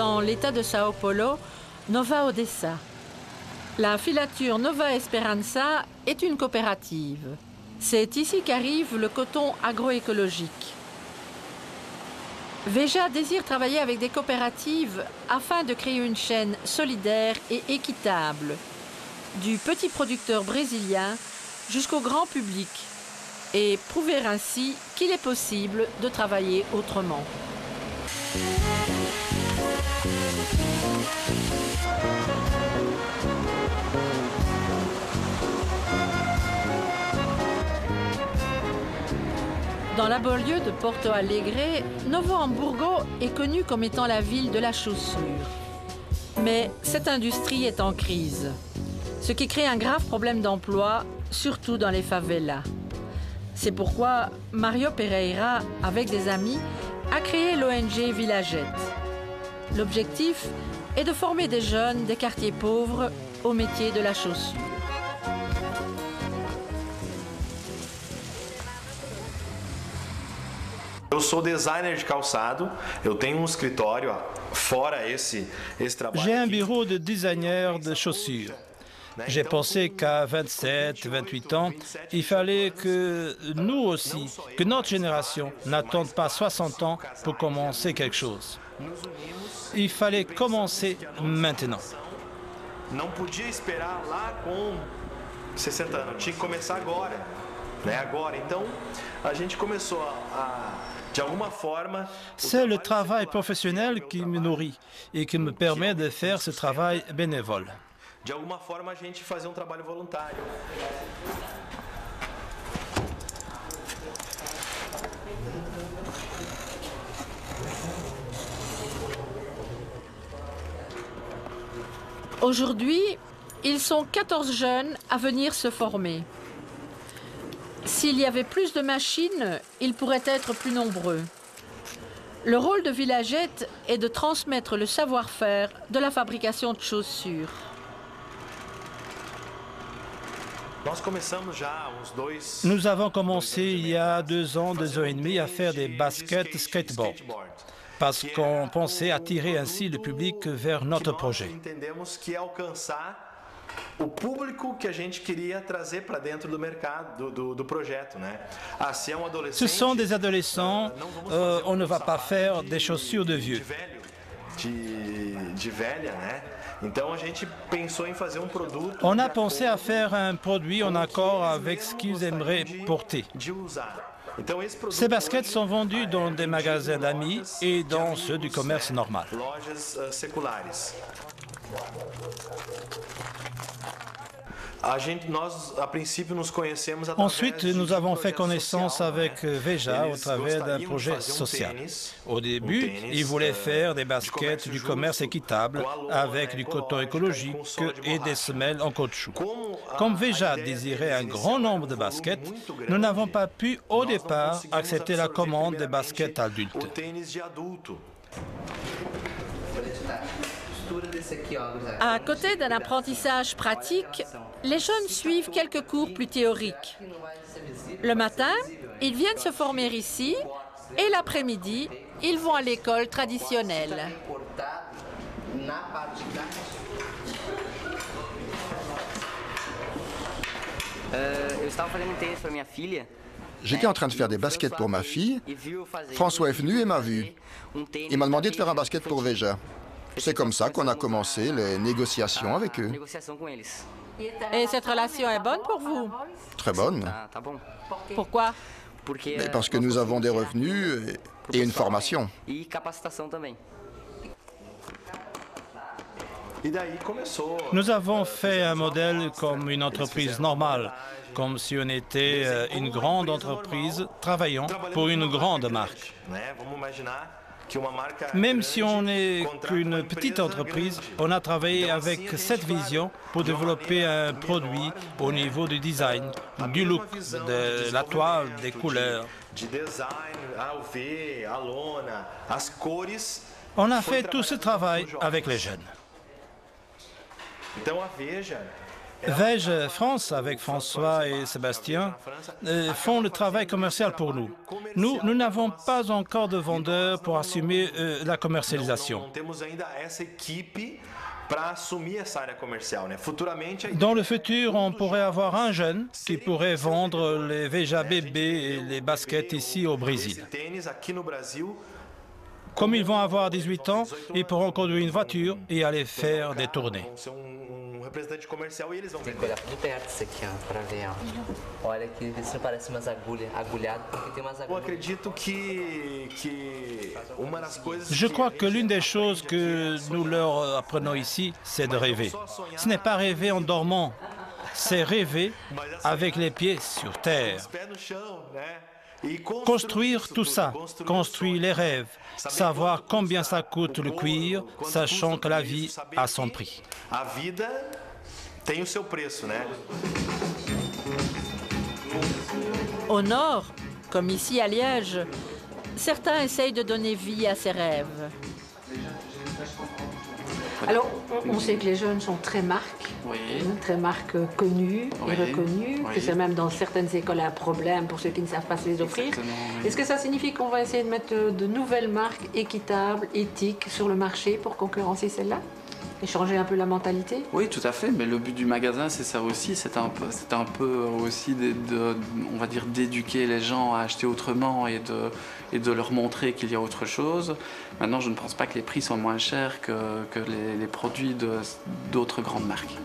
dans l'État de Sao Paulo, Nova Odessa. La filature Nova Esperança est une coopérative. C'est ici qu'arrive le coton agroécologique. Veja désire travailler avec des coopératives afin de créer une chaîne solidaire et équitable, du petit producteur brésilien jusqu'au grand public, et prouver ainsi qu'il est possible de travailler autrement. Dans la banlieue de Porto Alegre, Novo Hamburgo est connu comme étant la ville de la chaussure. Mais cette industrie est en crise, ce qui crée un grave problème d'emploi, surtout dans les favelas. C'est pourquoi Mario Pereira, avec des amis, a créé l'ONG Villagette. L'objectif est de former des jeunes des quartiers pauvres au métier de la chaussure. Eu sou designer de calçado, eu tenho escritório fora esse trabalho. J'ai un bureau de designer de chaussures. J'ai pensé qu'à 27, 28 ans, il fallait que nous aussi, que notre génération n'attende pas 60 ans pour commencer quelque chose. Il fallait commencer maintenant. Não podia esperar lá com 60 anos, tinha que começar agora, né? Agora, então a gente começou C'est le travail professionnel qui me nourrit et qui me permet de faire ce travail bénévole. De alguma forma, a gente fazer trabalho voluntário. Aujourd'hui, ils sont 14 jeunes à venir se former. S'il y avait plus de machines, ils pourraient être plus nombreux. Le rôle de Villagette est de transmettre le savoir-faire de la fabrication de chaussures. Nous avons commencé il y a 2 ans, 2 ans et demi à faire des baskets skateboard parce qu'on pensait attirer ainsi le public vers notre projet. O público que a gente queria trazer para dentro do mercado do projeto, né? Se é adolescente, ce sont des adolescents, on ne va pas faire des chaussures de vieux. De velha, né? Então a gente pensou em fazer produto. On a pensé à faire un produit en accord avec ce qu'ils aimeraient porter. Ces baskets sont vendues dans des magasins d'amis et dans ceux du commerce normal. Lojas seculares. Ensuite, nous avons fait connaissance avec Veja au travers d'un projet social. Au début, ils voulaient faire des baskets du commerce équitable avec du coton écologique et des semelles en caoutchouc. Comme Veja désirait un grand nombre de baskets, nous n'avons pas pu au départ accepter la commande des baskets adultes. À côté d'un apprentissage pratique, les jeunes suivent quelques cours plus théoriques. Le matin, ils viennent se former ici et l'après-midi, ils vont à l'école traditionnelle. J'étais en train de faire des baskets pour ma fille. François est venu et m'a vu. Il m'a demandé de faire un basket pour Veja. C'est comme ça qu'on a commencé les négociations avec eux. Et cette relation est bonne pour vous? Très bonne. Pourquoi? Mais parce que nous avons des revenus et une formation. Nous avons fait un modèle comme une entreprise normale, comme si on était une grande entreprise travaillant pour une grande marque. Même si on n'est qu'une petite entreprise, on a travaillé avec cette vision pour développer un produit au niveau du design, du look, de la toile, des couleurs. On a fait tout ce travail avec les jeunes. Vege France, avec François et Sébastien, font le travail commercial pour nous. Nous n'avons pas encore de vendeurs pour assumer la commercialisation. Dans le futur, on pourrait avoir un jeune qui pourrait vendre les Veja bébés et les baskets ici au Brésil. Comme ils vont avoir 18 ans, ils pourront conduire une voiture et aller faire des tournées. Representante comercial e eles vão vender. Tem que olhar de perto isso aqui, ó, para ver, ó. Olha aqui, vê se não parece umas agulhas, agulhado, porque tem umas agulhas. Eu acredito que uma das coisas. Je crois que l'une des choses que nous leur apprenons ici, c'est de rêver. Ce n'est pas rêver en dormant, c'est rêver avec les pieds sur terre. Construire tout ça, construire les rêves, savoir combien ça coûte le cuir, sachant que la vie a son prix. A vida tem o seu preço, né? Au nord, comme ici à Liège, certains essayent de donner vie à ces rêves. Alors, on sait que les jeunes sont très marques, très marques connues et reconnues, que c'est même dans certaines écoles un problème pour ceux qui ne savent pas se les offrir. Est-ce que ça signifie qu'on va essayer de mettre de nouvelles marques équitables, éthiques sur le marché pour concurrencer celles-là? Et changer un peu la mentalité? Oui, tout à fait, mais le but du magasin, c'est ça aussi, c'est un peu aussi, on va dire, d'éduquer les gens à acheter autrement et de leur montrer qu'il y a autre chose. Maintenant, je ne pense pas que les prix sont moins chers que les produits d'autres grandes marques.